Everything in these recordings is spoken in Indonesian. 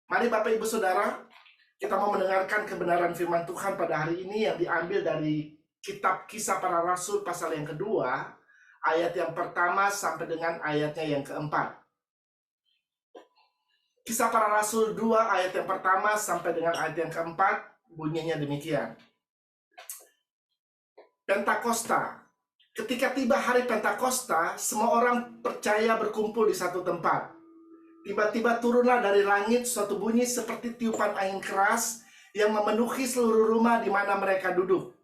Mari Bapak Ibu Saudara, kita mau mendengarkan kebenaran firman Tuhan pada hari ini yang diambil dari kitab Kisah Para Rasul pasal yang kedua, ayat yang pertama sampai dengan ayatnya yang keempat. Kisah Para Rasul 2 ayat yang pertama sampai dengan ayat yang keempat bunyinya demikian. Pentakosta. Ketika tiba hari Pentakosta, semua orang percaya berkumpul di satu tempat. Tiba-tiba turunlah dari langit suatu bunyi seperti tiupan angin keras yang memenuhi seluruh rumah di mana mereka duduk.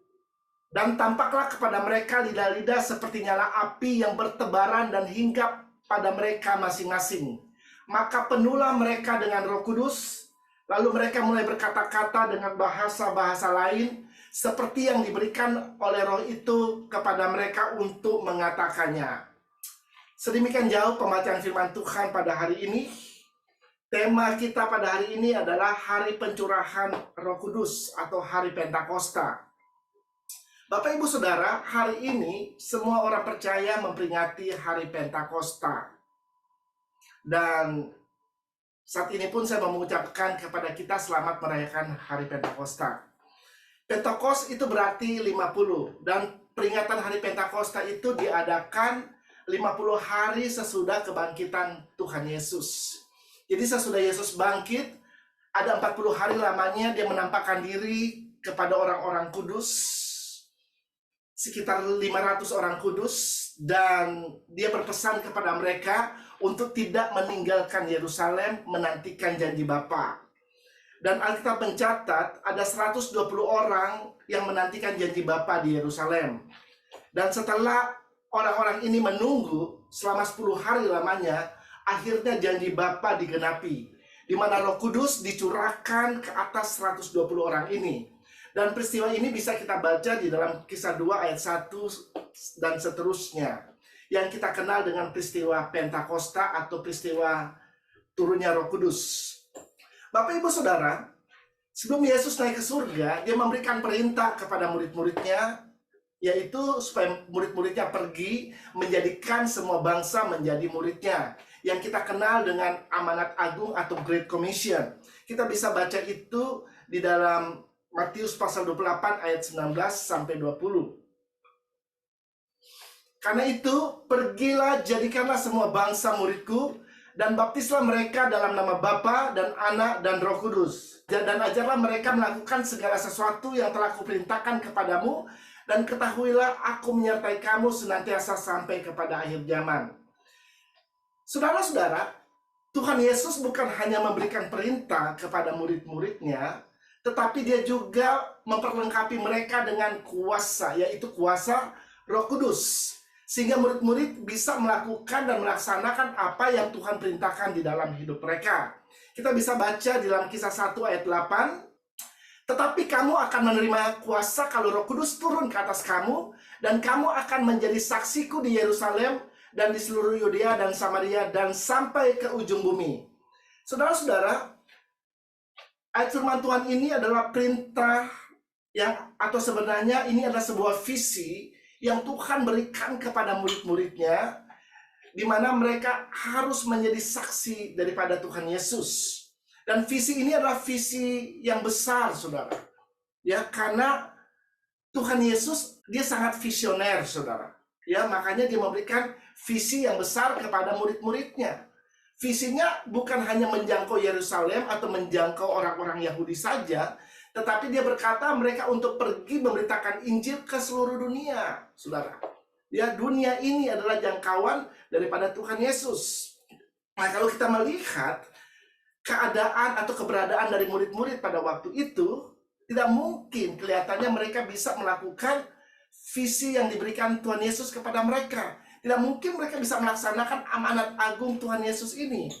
Dan tampaklah kepada mereka lidah-lidah seperti nyala api yang bertebaran dan hinggap pada mereka masing-masing. Maka penuhlah mereka dengan Roh Kudus, lalu mereka mulai berkata-kata dengan bahasa-bahasa lain, seperti yang diberikan oleh Roh itu kepada mereka untuk mengatakannya. Sedemikian jauh pembacaan firman Tuhan pada hari ini. Tema kita pada hari ini adalah Hari Pencurahan Roh Kudus atau Hari Pentakosta. Bapak Ibu Saudara, hari ini semua orang percaya memperingati Hari Pentakosta. Dan saat ini pun saya mau mengucapkan kepada kita selamat merayakan Hari Pentakosta. Pentakos itu berarti 50, dan peringatan Hari Pentakosta itu diadakan 50 hari sesudah kebangkitan Tuhan Yesus. Jadi sesudah Yesus bangkit, ada 40 hari lamanya dia menampakkan diri kepada orang-orang kudus, sekitar 500 orang kudus, dan dia berpesan kepada mereka untuk tidak meninggalkan Yerusalem, menantikan janji Bapa. Dan Alkitab mencatat ada 120 orang yang menantikan janji Bapa di Yerusalem. Dan setelah orang-orang ini menunggu selama 10 hari lamanya, akhirnya janji Bapa digenapi, di mana Roh Kudus dicurahkan ke atas 120 orang ini. Dan peristiwa ini bisa kita baca di dalam Kisah 2 ayat 1 dan seterusnya, yang kita kenal dengan peristiwa Pentakosta atau peristiwa turunnya Roh Kudus. Bapak Ibu Saudara, sebelum Yesus naik ke surga, dia memberikan perintah kepada murid-muridnya, yaitu supaya murid-muridnya pergi menjadikan semua bangsa menjadi muridnya, yang kita kenal dengan amanat agung atau Great Commission. Kita bisa baca itu di dalam Matius pasal 28 ayat 19 sampai 20. Karena itu, pergilah jadikanlah semua bangsa muridku, dan baptislah mereka dalam nama Bapa dan Anak dan Roh Kudus. Dan ajarlah mereka melakukan segala sesuatu yang telah kuperintahkan kepadamu, dan ketahuilah aku menyertai kamu senantiasa sampai kepada akhir zaman. Saudara-saudara, Tuhan Yesus bukan hanya memberikan perintah kepada murid-muridnya, tetapi dia juga memperlengkapi mereka dengan kuasa, yaitu kuasa Roh Kudus. Sehingga murid-murid bisa melakukan dan melaksanakan apa yang Tuhan perintahkan di dalam hidup mereka. Kita bisa baca di dalam Kisah 1 ayat 8, tetapi kamu akan menerima kuasa kalau Roh Kudus turun ke atas kamu, dan kamu akan menjadi saksiku di Yerusalem dan di seluruh Yudea dan Samaria dan sampai ke ujung bumi. Saudara-saudara, ayat firman Tuhan ini adalah perintah atau sebenarnya ini adalah sebuah visi yang Tuhan berikan kepada murid-muridnya, di mana mereka harus menjadi saksi daripada Tuhan Yesus. Dan visi ini adalah visi yang besar, saudara. Ya, karena Tuhan Yesus dia sangat visioner, saudara. Ya, makanya dia memberikan visi yang besar kepada murid-muridnya. Visinya bukan hanya menjangkau Yerusalem atau menjangkau orang-orang Yahudi saja, tetapi dia berkata mereka untuk pergi memberitakan Injil ke seluruh dunia, saudara. Ya, dunia ini adalah jangkauan daripada Tuhan Yesus. Nah, kalau kita melihat keadaan atau keberadaan dari murid-murid pada waktu itu, tidak mungkin kelihatannya mereka bisa melakukan visi yang diberikan Tuhan Yesus kepada mereka. Tidak mungkin mereka bisa melaksanakan amanat agung Tuhan Yesus ini.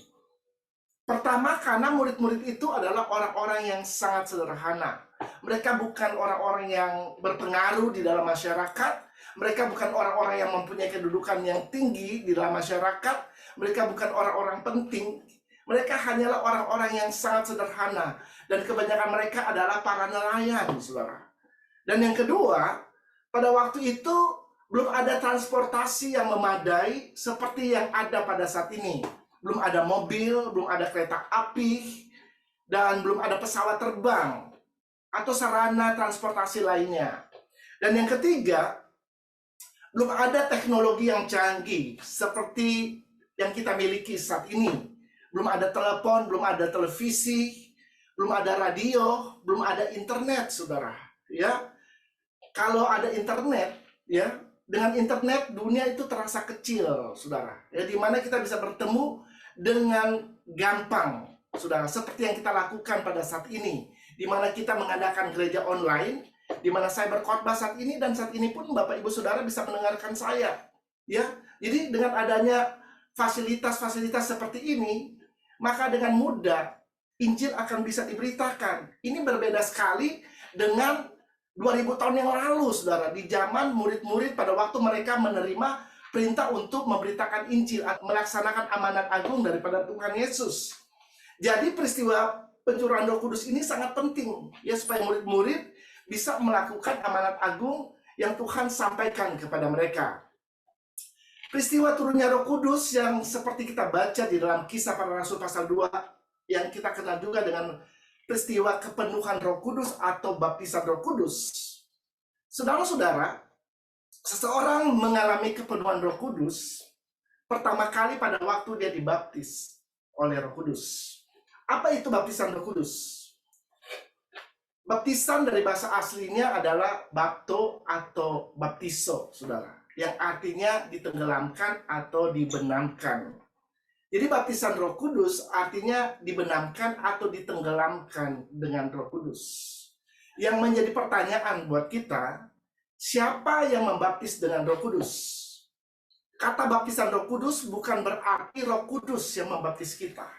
Pertama, karena murid-murid itu adalah orang-orang yang sangat sederhana. Mereka bukan orang-orang yang berpengaruh di dalam masyarakat. Mereka bukan orang-orang yang mempunyai kedudukan yang tinggi di dalam masyarakat. Mereka bukan orang-orang penting. Mereka hanyalah orang-orang yang sangat sederhana. Dan kebanyakan mereka adalah para nelayan, saudara. Dan yang kedua, pada waktu itu belum ada transportasi yang memadai seperti yang ada pada saat ini. Belum ada mobil, belum ada kereta api. dan belum ada pesawat terbang atau sarana transportasi lainnya. Dan yang ketiga, belum ada teknologi yang canggih seperti yang kita miliki saat ini. Belum ada telepon, belum ada televisi, belum ada radio, belum ada internet, saudara. Ya, kalau ada internet, ya, dengan internet dunia itu terasa kecil, saudara. Ya, di mana kita bisa bertemu dengan gampang, saudara, seperti yang kita lakukan pada saat ini, di mana kita mengadakan gereja online, di mana saya berkhotbah saat ini, dan saat ini pun Bapak Ibu Saudara bisa mendengarkan saya. Ya, jadi dengan adanya fasilitas-fasilitas seperti ini, maka dengan mudah Injil akan bisa diberitakan. Ini berbeda sekali dengan 2000 tahun yang lalu, saudara, di zaman murid-murid pada waktu mereka menerima perintah untuk memberitakan Injil, melaksanakan amanat agung daripada Tuhan Yesus. Jadi peristiwa pencurahan Roh Kudus ini sangat penting, ya, supaya murid-murid bisa melakukan amanat agung yang Tuhan sampaikan kepada mereka. Peristiwa turunnya Roh Kudus yang seperti kita baca di dalam Kisah Para Rasul pasal 2, yang kita kenal juga dengan peristiwa kepenuhan Roh Kudus atau baptisan Roh Kudus. Saudara-saudara, seseorang mengalami kepenuhan Roh Kudus pertama kali pada waktu dia dibaptis oleh Roh Kudus. Apa itu baptisan Roh Kudus? Baptisan dari bahasa aslinya adalah bapto atau baptiso, saudara, yang artinya ditenggelamkan atau dibenamkan. Jadi baptisan Roh Kudus artinya dibenamkan atau ditenggelamkan dengan Roh Kudus. Yang menjadi pertanyaan buat kita, siapa yang membaptis dengan Roh Kudus? Kata baptisan Roh Kudus bukan berarti Roh Kudus yang membaptis kita.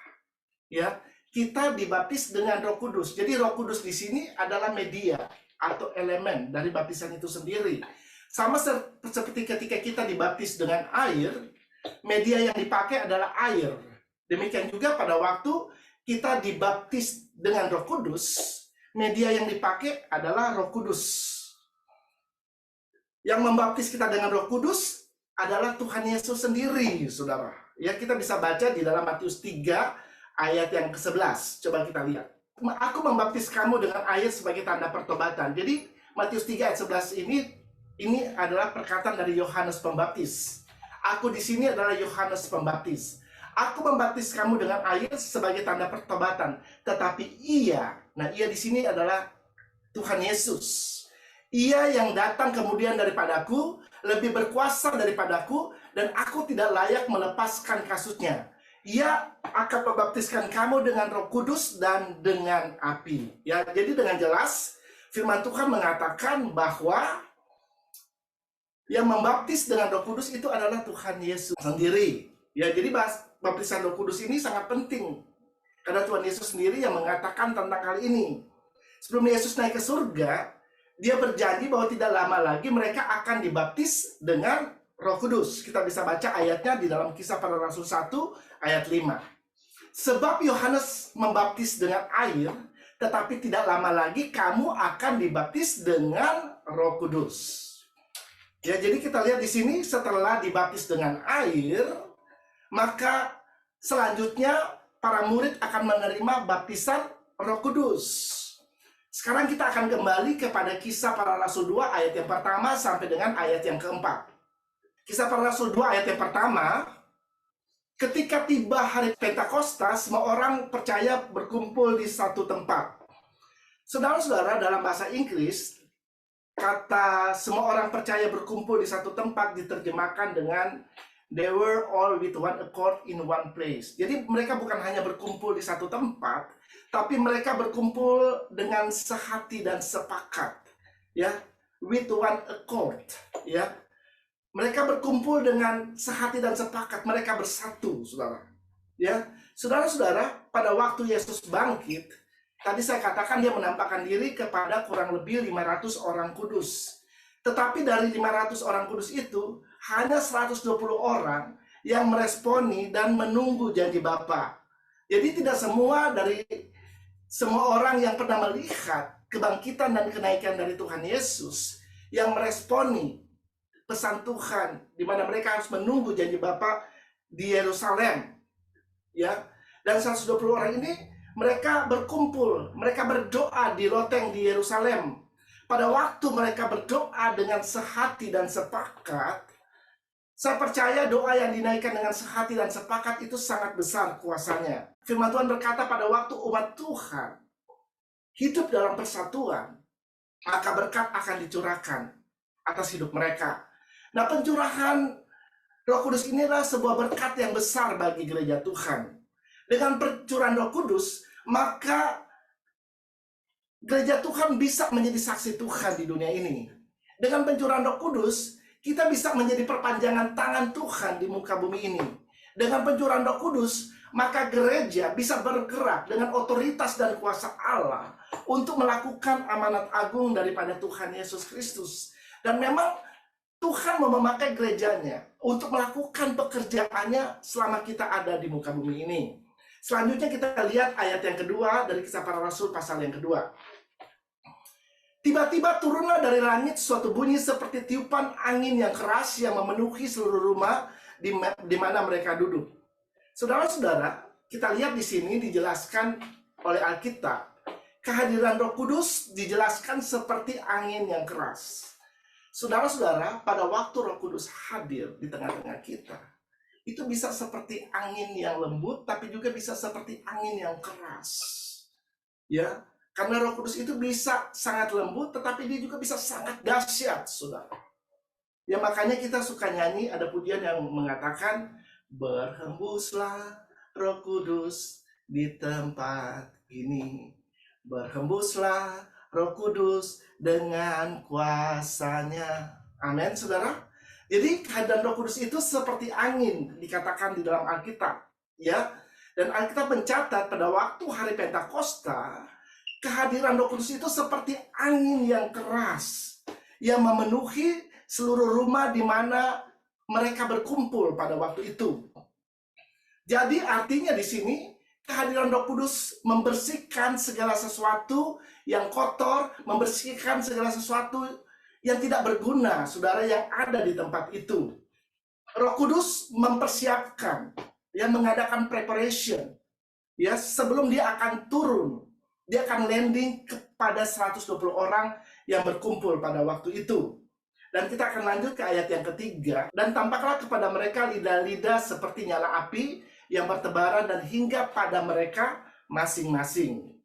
Ya, kita dibaptis dengan Roh Kudus. Jadi Roh Kudus di sini adalah media atau elemen dari baptisan itu sendiri. Sama seperti ketika kita dibaptis dengan air, media yang dipakai adalah air. Demikian juga pada waktu kita dibaptis dengan Roh Kudus, media yang dipakai adalah Roh Kudus. Yang membaptis kita dengan Roh Kudus adalah Tuhan Yesus sendiri, saudara. Ya, kita bisa baca di dalam Matius 3 ayat yang ke-11. Coba kita lihat. Aku membaptis kamu dengan air sebagai tanda pertobatan. Jadi Matius 3 ayat 11 ini adalah perkataan dari Yohanes Pembaptis. Aku di sini adalah Yohanes Pembaptis. Aku membaptis kamu dengan air sebagai tanda pertobatan. Tetapi ia di sini adalah Tuhan Yesus. Ia yang datang kemudian daripadaku, lebih berkuasa daripadaku, dan aku tidak layak melepaskan kasutnya. Ia akan membaptiskan kamu dengan Roh Kudus dan dengan api. Ya, jadi dengan jelas firman Tuhan mengatakan bahwa yang membaptis dengan Roh Kudus itu adalah Tuhan Yesus sendiri. Ya, jadi baptisan Roh Kudus ini sangat penting. Karena Tuhan Yesus sendiri yang mengatakan tentang hal ini. Sebelum Yesus naik ke surga, dia berjanji bahwa tidak lama lagi mereka akan dibaptis dengan Roh Kudus. Kita bisa baca ayatnya di dalam Kisah Para Rasul 1 ayat 5. Sebab Yohanes membaptis dengan air, tetapi tidak lama lagi kamu akan dibaptis dengan Roh Kudus. Ya, jadi kita lihat di sini setelah dibaptis dengan air, maka selanjutnya para murid akan menerima baptisan Roh Kudus. Sekarang kita akan kembali kepada Kisah Para Rasul 2 ayat yang pertama sampai dengan ayat yang keempat. Kisah Para Rasul 2 ayat yang pertama, ketika tiba hari Pentakosta, semua orang percaya berkumpul di satu tempat. Saudara-saudara, dalam bahasa Inggris, kata semua orang percaya berkumpul di satu tempat diterjemahkan dengan they were all with one accord in one place. Jadi mereka bukan hanya berkumpul di satu tempat, tapi mereka berkumpul dengan sehati dan sepakat. Ya, with one accord. Ya, mereka berkumpul dengan sehati dan sepakat, mereka bersatu, saudara. Ya, saudara-saudara, pada waktu Yesus bangkit, tadi saya katakan dia menampakkan diri kepada kurang lebih 500 orang kudus. Tetapi dari 500 orang kudus itu, hanya 120 orang yang meresponi dan menunggu janji Bapa. Jadi tidak semua orang yang pernah melihat kebangkitan dan kenaikan dari Tuhan Yesus yang meresponi pesan Tuhan, di mana mereka harus menunggu janji Bapa di Yerusalem. Ya, dan 120 orang ini mereka berkumpul, mereka berdoa di loteng di Yerusalem. Pada waktu mereka berdoa dengan sehati dan sepakat, saya percaya doa yang dinaikkan dengan sehati dan sepakat itu sangat besar kuasanya. Firman Tuhan berkata pada waktu umat Tuhan hidup dalam persatuan, maka berkat akan dicurahkan atas hidup mereka. Nah, pencurahan Roh Kudus inilah sebuah berkat yang besar bagi gereja Tuhan. Dengan pencurahan Roh Kudus, maka gereja Tuhan bisa menjadi saksi Tuhan di dunia ini. Dengan pencurahan Roh Kudus, kita bisa menjadi perpanjangan tangan Tuhan di muka bumi ini. Dengan pencurahan Roh Kudus, maka gereja bisa bergerak dengan otoritas dan kuasa Allah untuk melakukan amanat agung daripada Tuhan Yesus Kristus. Dan memang Tuhan mau memakai gerejanya untuk melakukan pekerjaannya selama kita ada di muka bumi ini. Selanjutnya kita lihat ayat yang kedua dari Kisah Para Rasul pasal yang kedua. Tiba-tiba turunlah dari langit suatu bunyi seperti tiupan angin yang keras yang memenuhi seluruh rumah di mana mereka duduk. Saudara-saudara, kita lihat di sini dijelaskan oleh Alkitab, kehadiran Roh Kudus dijelaskan seperti angin yang keras. Saudara-saudara, pada waktu Roh Kudus hadir di tengah-tengah kita, itu bisa seperti angin yang lembut, tapi juga bisa seperti angin yang keras. Ya, karena Roh Kudus itu bisa sangat lembut, tetapi dia juga bisa sangat dahsyat, saudara. Ya, makanya kita suka nyanyi, ada pujian yang mengatakan, berhembuslah Roh Kudus di tempat ini. Berhembuslah Roh Kudus dengan kuasanya. Amin, saudara. Jadi kehadiran Roh Kudus itu seperti angin, dikatakan di dalam Alkitab. Ya, dan Alkitab mencatat pada waktu hari Pentakosta, kehadiran Roh Kudus itu seperti angin yang keras yang memenuhi seluruh rumah di mana mereka berkumpul pada waktu itu. Jadi artinya di sini kehadiran Roh Kudus membersihkan segala sesuatu yang kotor, membersihkan segala sesuatu yang tidak berguna, saudara, yang ada di tempat itu. Roh Kudus mempersiapkan, yang mengadakan preparation, ya, sebelum dia akan turun. Dia akan landing kepada 120 orang yang berkumpul pada waktu itu. Dan kita akan lanjut ke ayat yang ketiga. Dan tampaklah kepada mereka lidah-lidah seperti nyala api yang bertebaran dan hingga pada mereka masing-masing.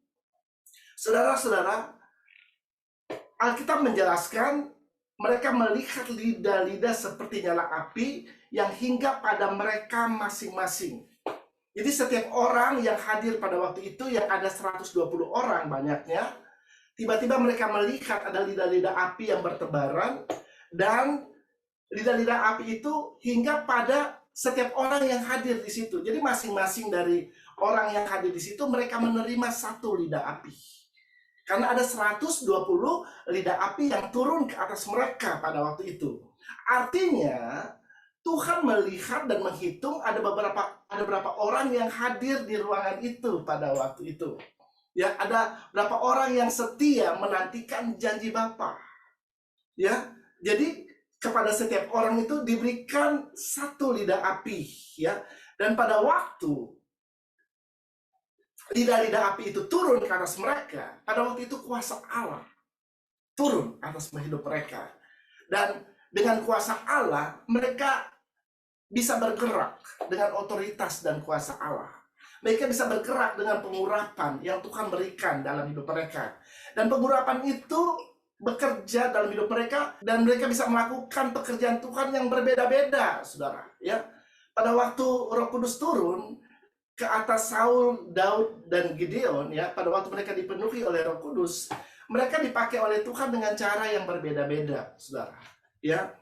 Saudara-saudara, Alkitab menjelaskan mereka melihat lidah-lidah seperti nyala api yang hingga pada mereka masing-masing. Jadi setiap orang yang hadir pada waktu itu, yang ada 120 orang banyaknya, tiba-tiba mereka melihat ada lidah-lidah api yang bertebaran, dan lidah-lidah api itu hingga pada setiap orang yang hadir di situ. Jadi masing-masing dari orang yang hadir di situ, mereka menerima satu lidah api. Karena ada 120 lidah api yang turun ke atas mereka pada waktu itu. Artinya, Tuhan melihat dan menghitung ada beberapa orang yang hadir di ruangan itu pada waktu itu. Ya, ada berapa orang yang setia menantikan janji Bapa. Ya, jadi kepada setiap orang itu diberikan satu lidah api, ya. Dan pada waktu lidah-lidah api itu turun ke atas mereka, pada waktu itu kuasa Allah turun atas hidup mereka. Dan dengan kuasa Allah, mereka bisa bergerak dengan otoritas dan kuasa Allah. Mereka bisa bergerak dengan pengurapan yang Tuhan berikan dalam hidup mereka. Dan pengurapan itu bekerja dalam hidup mereka, dan mereka bisa melakukan pekerjaan Tuhan yang berbeda-beda, saudara. Ya, pada waktu Roh Kudus turun ke atas Saul, Daud, dan Gideon, ya, pada waktu mereka dipenuhi oleh Roh Kudus, mereka dipakai oleh Tuhan dengan cara yang berbeda-beda, saudara. Ya,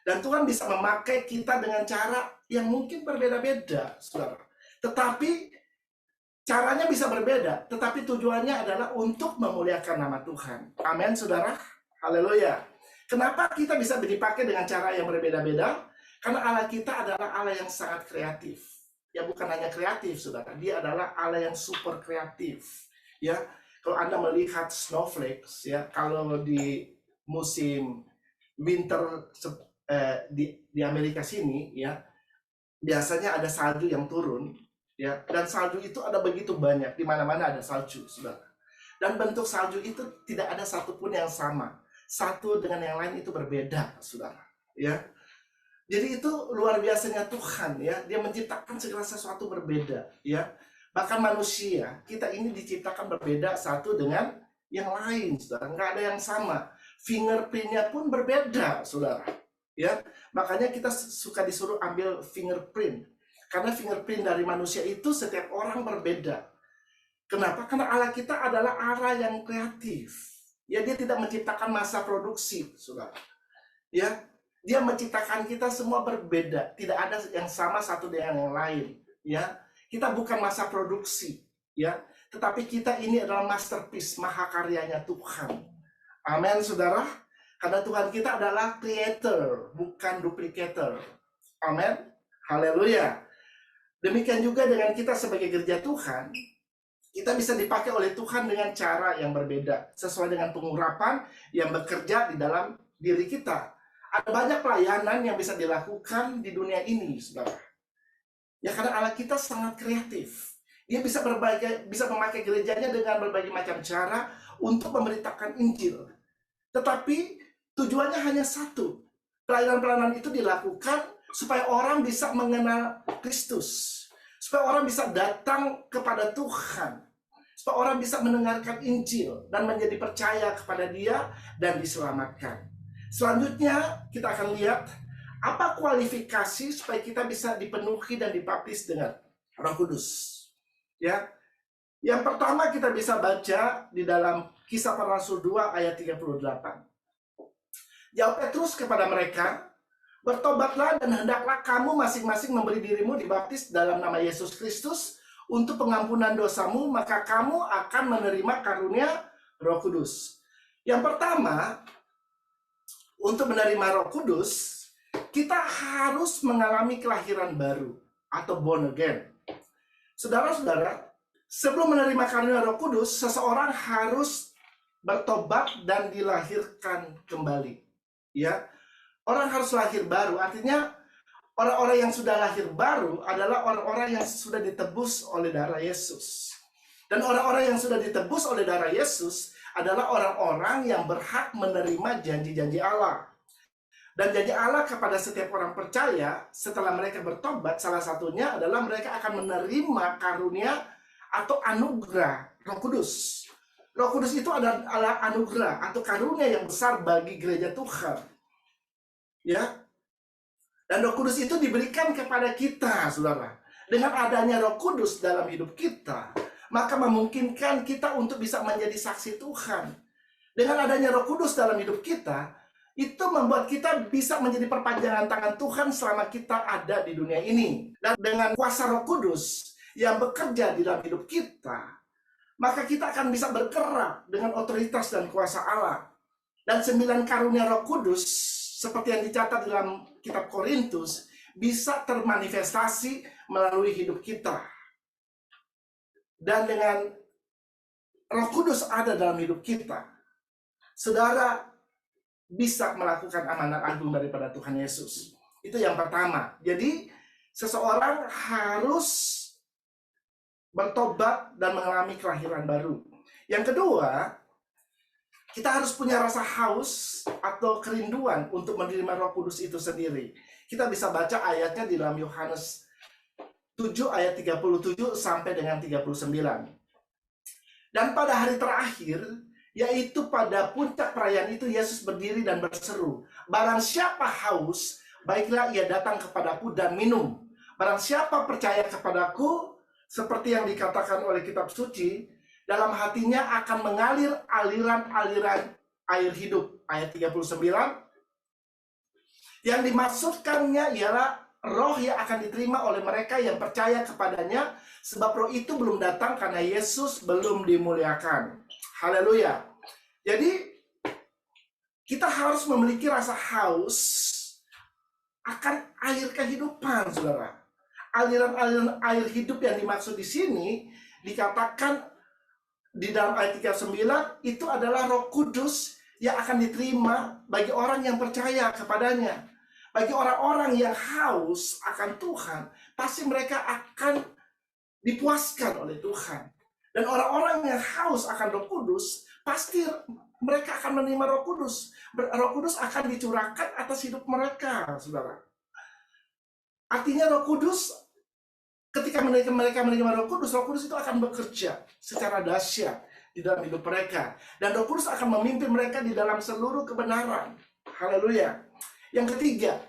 dan Tuhan bisa memakai kita dengan cara yang mungkin berbeda-beda, saudara. Tetapi caranya bisa berbeda, tetapi tujuannya adalah untuk memuliakan nama Tuhan. Amin, saudara. Haleluya. Kenapa kita bisa dipakai dengan cara yang berbeda-beda? Karena Allah kita adalah Allah yang sangat kreatif. Ya, bukan hanya kreatif, saudara. Dia adalah Allah yang super kreatif. Ya, kalau Anda melihat snowflakes, ya, kalau di musim winter di Amerika sini, ya, biasanya ada salju yang turun. Ya, dan salju itu ada begitu banyak, di mana-mana ada salju, saudara. Dan bentuk salju itu tidak ada satupun yang sama. Satu dengan yang lain itu berbeda, saudara. Ya, jadi itu luar biasanya Tuhan, ya. Dia menciptakan segala sesuatu berbeda, ya. Bahkan manusia, kita ini diciptakan berbeda satu dengan yang lain, saudara. Nggak ada yang sama. Fingerprintnya pun berbeda, saudara. Ya, makanya kita suka disuruh ambil fingerprint. Karena fingerprint dari manusia itu setiap orang berbeda. Kenapa? Karena Allah kita adalah Allah yang kreatif. Ya, dia tidak menciptakan masa produksi, saudara. Ya, dia menciptakan kita semua berbeda. Tidak ada yang sama satu dengan yang lain. Ya, kita bukan masa produksi. Ya, tetapi kita ini adalah masterpiece, mahakaryanya Tuhan. Amin, saudara. Karena Tuhan kita adalah creator, bukan duplicator. Amin. Haleluya. Demikian juga dengan kita sebagai gereja Tuhan, kita bisa dipakai oleh Tuhan dengan cara yang berbeda, sesuai dengan pengurapan yang bekerja di dalam diri kita. Ada banyak pelayanan yang bisa dilakukan di dunia ini, saudara. Ya, karena Allah kita sangat kreatif. Dia bisa memakai gerejanya dengan berbagai macam cara untuk memberitakan Injil. Tetapi tujuannya hanya satu. Pelayanan-pelayanan itu dilakukan supaya orang bisa mengenal Kristus, supaya orang bisa datang kepada Tuhan, supaya orang bisa mendengarkan Injil dan menjadi percaya kepada Dia dan diselamatkan. Selanjutnya kita akan lihat apa kualifikasi supaya kita bisa dipenuhi dan dibaptis dengan Roh Kudus. Ya, yang pertama kita bisa baca di dalam Kisah Para Rasul 2 ayat 38. Jawab Petrus kepada mereka, "Bertobatlah dan hendaklah kamu masing-masing memberi dirimu dibaptis dalam nama Yesus Kristus untuk pengampunan dosamu, maka kamu akan menerima karunia Roh Kudus." Yang pertama, untuk menerima Roh Kudus, kita harus mengalami kelahiran baru atau born again. Saudara-saudara, sebelum menerima karunia Roh Kudus, seseorang harus bertobat dan dilahirkan kembali. Ya, orang harus lahir baru. Artinya orang-orang yang sudah lahir baru adalah orang-orang yang sudah ditebus oleh darah Yesus. Dan orang-orang yang sudah ditebus oleh darah Yesus adalah orang-orang yang berhak menerima janji-janji Allah. Dan janji Allah kepada setiap orang percaya setelah mereka bertobat, salah satunya adalah mereka akan menerima karunia atau anugerah Roh Kudus. Roh Kudus itu adalah anugerah atau karunia yang besar bagi gereja Tuhan. Ya. Dan Roh Kudus itu diberikan kepada kita, saudara. Dengan adanya Roh Kudus dalam hidup kita, maka memungkinkan kita untuk bisa menjadi saksi Tuhan. Dengan adanya Roh Kudus dalam hidup kita, itu membuat kita bisa menjadi perpanjangan tangan Tuhan selama kita ada di dunia ini. Dan dengan kuasa Roh Kudus yang bekerja di dalam hidup kita, maka kita akan bisa bergerak dengan otoritas dan kuasa Allah. Dan 9 karunia Roh Kudus, seperti yang dicatat dalam kitab Korintus, bisa termanifestasi melalui hidup kita. Dan dengan Roh Kudus ada dalam hidup kita, saudara bisa melakukan amanat agung daripada Tuhan Yesus. Itu yang pertama. Jadi seseorang harus bertobat dan mengalami kelahiran baru. Yang kedua, kita harus punya rasa haus atau kerinduan untuk menerima Roh Kudus itu sendiri. Kita bisa baca ayatnya di dalam Yohanes 7 ayat 37 sampai dengan 39. Dan pada hari terakhir, yaitu pada puncak perayaan itu, Yesus berdiri dan berseru, "Barang siapa haus, baiklah ia datang kepadaku dan minum. Barang siapa percaya kepadaku, seperti yang dikatakan oleh kitab suci, dalam hatinya akan mengalir aliran-aliran air hidup." Ayat 39. Yang dimaksudkannya ialah roh yang akan diterima oleh mereka yang percaya kepadanya, sebab roh itu belum datang karena Yesus belum dimuliakan. Haleluya. Jadi kita harus memiliki rasa haus akan air kehidupan, saudara. Aliran-aliran air hidup yang dimaksud di sini dikatakan di dalam ayat 39 itu adalah Roh Kudus yang akan diterima bagi orang yang percaya kepadanya. Bagi orang-orang yang haus akan Tuhan, pasti mereka akan dipuaskan oleh Tuhan. Dan orang-orang yang haus akan Roh Kudus, pasti mereka akan menerima Roh Kudus. Roh Kudus akan dicurahkan atas hidup mereka, saudara. Artinya Roh Kudus, ketika mereka menerima Roh Kudus itu akan bekerja secara dahsyat di dalam hidup mereka. Dan Roh Kudus akan memimpin mereka di dalam seluruh kebenaran. Haleluya. Yang ketiga,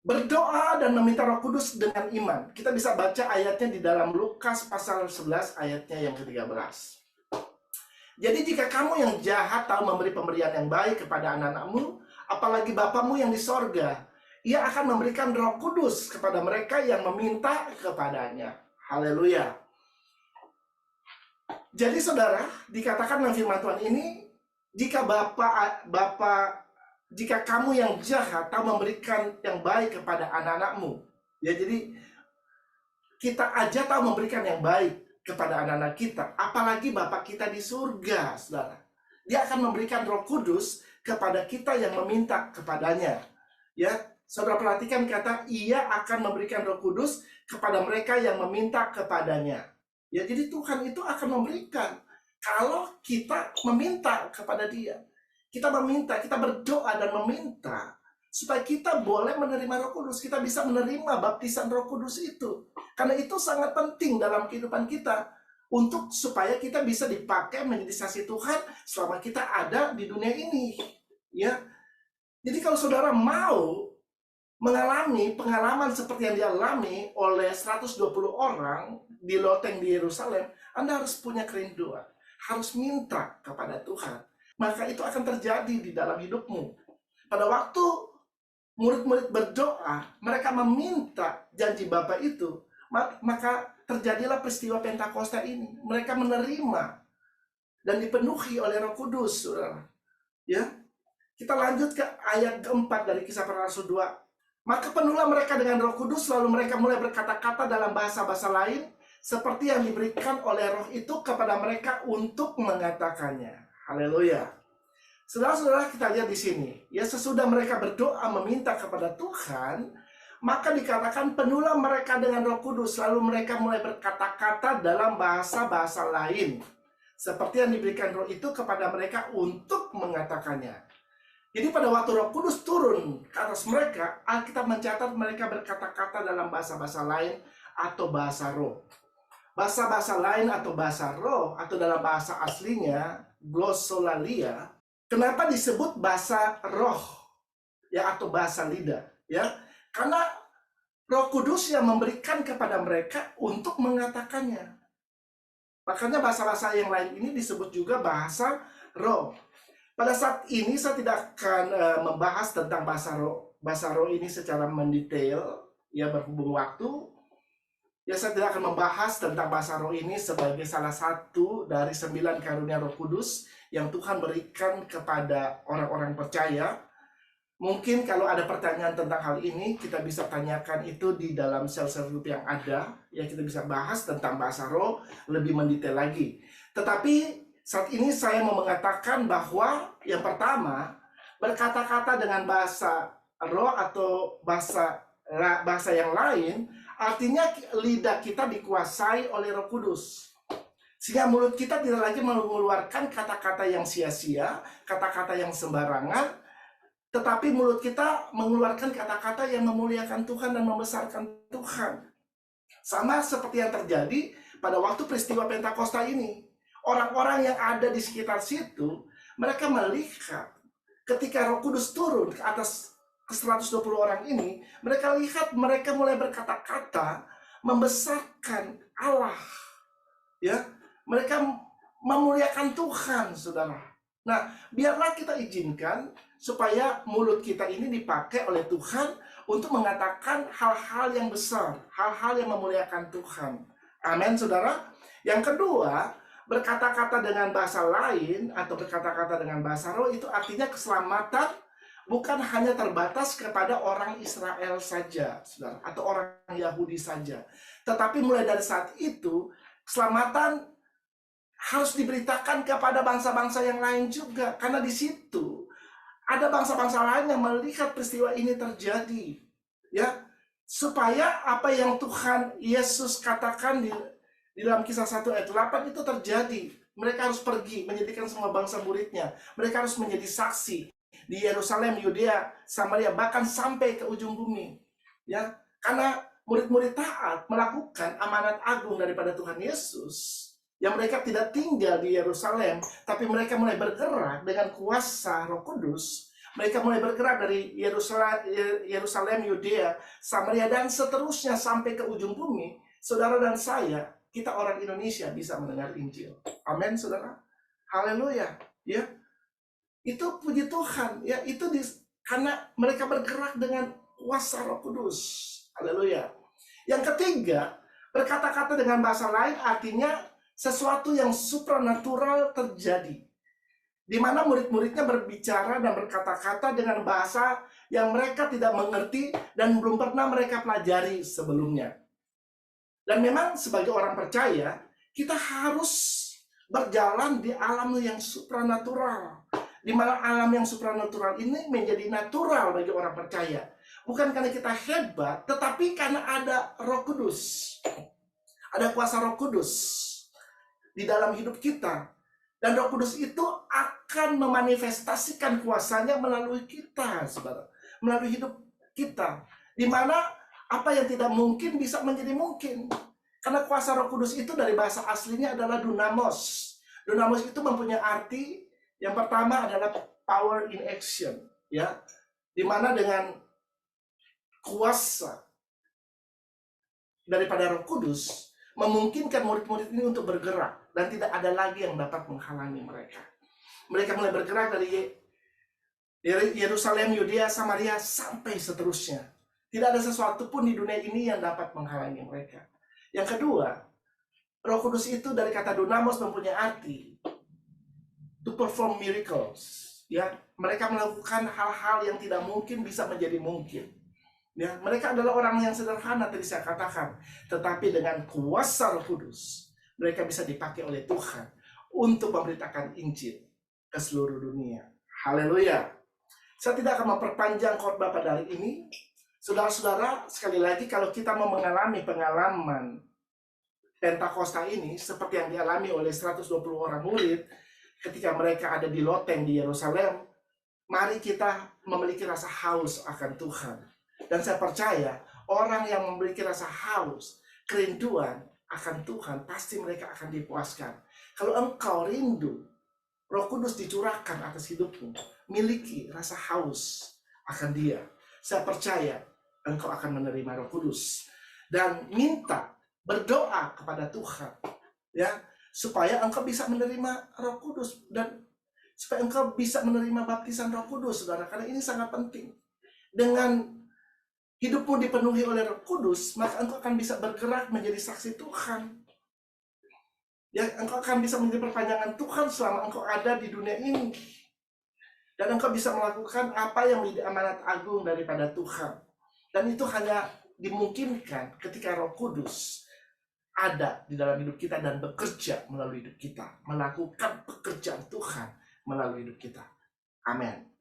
berdoa dan meminta Roh Kudus dengan iman. Kita bisa baca ayatnya di dalam Lukas pasal 11 ayatnya yang ke-13. Jadi jika kamu yang jahat tahu memberi pemberian yang baik kepada anak-anakmu, apalagi Bapamu yang di sorga, Ia akan memberikan Roh Kudus kepada mereka yang meminta kepadanya. Haleluya. Jadi saudara, dikatakan dalam firman Tuhan ini, jika jika kamu yang jahat tahu memberikan yang baik kepada anak-anakmu. Ya, jadi kita aja tahu memberikan yang baik kepada anak-anak kita, apalagi Bapa kita di surga, saudara. Dia akan memberikan Roh Kudus kepada kita yang meminta kepadanya. Ya, saudara perhatikan kata Ia akan memberikan Roh Kudus kepada mereka yang meminta kepadanya. Ya, jadi Tuhan itu akan memberikan kalau kita meminta kepada Dia. Kita meminta, kita berdoa dan meminta supaya kita boleh menerima Roh Kudus. Kita bisa menerima baptisan Roh Kudus itu. Karena itu sangat penting dalam kehidupan kita untuk supaya kita bisa dipakai menjadi saksi Tuhan selama kita ada di dunia ini. Ya. Jadi kalau saudara mau mengalami pengalaman seperti yang dialami oleh 120 orang di loteng di Yerusalem, Anda harus punya kerinduan, harus minta kepada Tuhan. Maka itu akan terjadi di dalam hidupmu. Pada waktu murid-murid berdoa, mereka meminta janji Bapa itu, maka terjadilah peristiwa Pentakosta ini. Mereka menerima dan dipenuhi oleh Roh Kudus, saudara. Ya, kita lanjut ke ayat keempat dari Kisah Para Rasul 2. Maka penuhlah mereka dengan Roh Kudus, lalu mereka mulai berkata-kata dalam bahasa-bahasa lain, seperti yang diberikan oleh Roh itu kepada mereka untuk mengatakannya. Haleluya. Saudara-saudara, kita lihat di sini, ya, sesudah mereka berdoa meminta kepada Tuhan, maka dikatakan penuhlah mereka dengan Roh Kudus, lalu mereka mulai berkata-kata dalam bahasa-bahasa lain, seperti yang diberikan Roh itu kepada mereka untuk mengatakannya. Jadi pada waktu Roh Kudus turun ke atas mereka, Alkitab mencatat mereka berkata-kata dalam bahasa-bahasa lain atau bahasa roh. Bahasa-bahasa lain atau bahasa roh, atau dalam bahasa aslinya glossolalia. Kenapa disebut bahasa roh, ya, atau bahasa lidah, ya? Karena Roh Kudus yang memberikan kepada mereka untuk mengatakannya. Makanya bahasa-bahasa yang lain ini disebut juga bahasa roh. Pada saat ini saya tidak akan membahas tentang bahasa roh. Bahasa roh ini secara mendetail, ya, berhubung waktu. Ya, saya tidak akan membahas tentang bahasa roh ini sebagai salah satu dari 9 karunia Roh Kudus yang Tuhan berikan kepada orang-orang percaya. Mungkin kalau ada pertanyaan tentang hal ini, kita bisa tanyakan itu di dalam sel-sel group yang ada. Ya, kita bisa bahas tentang bahasa roh lebih mendetail lagi. Tetapi saat ini saya mau mengatakan bahwa yang pertama, berkata-kata dengan bahasa roh atau bahasa yang lain, artinya lidah kita dikuasai oleh Roh Kudus. Sehingga mulut kita tidak lagi mengeluarkan kata-kata yang sia-sia, kata-kata yang sembarangan, tetapi mulut kita mengeluarkan kata-kata yang memuliakan Tuhan dan membesarkan Tuhan. Sama seperti yang terjadi pada waktu peristiwa Pentakosta ini. Orang-orang yang ada di sekitar situ, mereka melihat ketika Roh Kudus turun ke atas ke 120 orang ini, mereka lihat mereka mulai berkata-kata membesarkan Allah. Ya, mereka memuliakan Tuhan, saudara. Nah, biarlah kita izinkan supaya mulut kita ini dipakai oleh Tuhan untuk mengatakan hal-hal yang besar, hal-hal yang memuliakan Tuhan. Amin, saudara. Yang kedua, berkata-kata dengan bahasa lain atau berkata-kata dengan bahasa roh itu artinya keselamatan bukan hanya terbatas kepada orang Israel saja, saudara, atau orang Yahudi saja. Tetapi mulai dari saat itu, keselamatan harus diberitakan kepada bangsa-bangsa yang lain juga. Karena di situ ada bangsa-bangsa lain yang melihat peristiwa ini terjadi. Ya, supaya apa yang Tuhan Yesus katakan di dalam Kisah 1 ayat 8 itu terjadi. Mereka harus pergi menjadikan semua bangsa muridnya. Mereka harus menjadi saksi di Yerusalem, Yudea, Samaria, bahkan sampai ke ujung bumi. Ya, karena murid-murid taat melakukan amanat agung daripada Tuhan Yesus, yang mereka tidak tinggal di Yerusalem, tapi mereka mulai bergerak dengan kuasa Roh Kudus. Mereka mulai bergerak dari Yerusalem, Yudea, Samaria, dan seterusnya sampai ke ujung bumi. Saudara dan saya, kita orang Indonesia bisa mendengar Injil. Amin, saudara. Haleluya. Ya, itu puji Tuhan. Ya, itu karena mereka bergerak dengan kuasa Roh Kudus. Haleluya. Yang ketiga, berkata-kata dengan bahasa lain artinya sesuatu yang supranatural terjadi, di mana murid-muridnya berbicara dan berkata-kata dengan bahasa yang mereka tidak mengerti dan belum pernah mereka pelajari sebelumnya. Dan memang sebagai orang percaya, kita harus berjalan di alam yang supranatural, di mana alam yang supranatural ini menjadi natural bagi orang percaya. Bukan karena kita hebat, tetapi karena ada Roh Kudus. Ada kuasa Roh Kudus di dalam hidup kita. Dan Roh Kudus itu akan memanifestasikan kuasanya melalui kita, saudara. Melalui hidup kita. Di mana apa yang tidak mungkin bisa menjadi mungkin. Karena kuasa Roh Kudus itu dari bahasa aslinya adalah dunamos. Dunamos itu mempunyai arti yang pertama adalah power in action, ya. Di mana dengan kuasa daripada Roh Kudus memungkinkan murid-murid ini untuk bergerak dan tidak ada lagi yang dapat menghalangi mereka. Mereka mulai bergerak dari Yerusalem, Yudea, Samaria sampai seterusnya. Tidak ada sesuatu pun di dunia ini yang dapat menghalangi mereka. Yang kedua, Roh Kudus itu dari kata dunamos mempunyai arti to perform miracles. Ya, mereka melakukan hal-hal yang tidak mungkin bisa menjadi mungkin. Ya, mereka adalah orang yang sederhana tadi saya katakan, tetapi dengan kuasa Roh Kudus mereka bisa dipakai oleh Tuhan untuk memberitakan Injil ke seluruh dunia. Haleluya. Saya tidak akan memperpanjang khotbah pada hari ini. Saudara-saudara, sekali lagi kalau kita mau mengalami pengalaman Pentakosta ini seperti yang dialami oleh 120 orang murid ketika mereka ada di loteng di Yerusalem, mari kita memiliki rasa haus akan Tuhan. Dan saya percaya orang yang memiliki rasa haus, kerinduan akan Tuhan, pasti mereka akan dipuaskan. Kalau engkau rindu, Roh Kudus dicurahkan atas hidupmu, miliki rasa haus akan Dia. Saya percaya engkau akan menerima Roh Kudus. Dan minta, berdoa kepada Tuhan, ya, supaya engkau bisa menerima Roh Kudus dan supaya engkau bisa menerima baptisan Roh Kudus, saudara. Karena ini sangat penting. Dengan hidupmu dipenuhi oleh Roh Kudus, maka engkau akan bisa bergerak menjadi saksi Tuhan. Ya, engkau akan bisa menjadi perpanjangan Tuhan selama engkau ada di dunia ini. Dan engkau bisa melakukan apa yang menjadi amanat agung daripada Tuhan. Dan itu hanya dimungkinkan ketika Roh Kudus ada di dalam hidup kita dan bekerja melalui hidup kita. Melakukan pekerjaan Tuhan melalui hidup kita. Amin.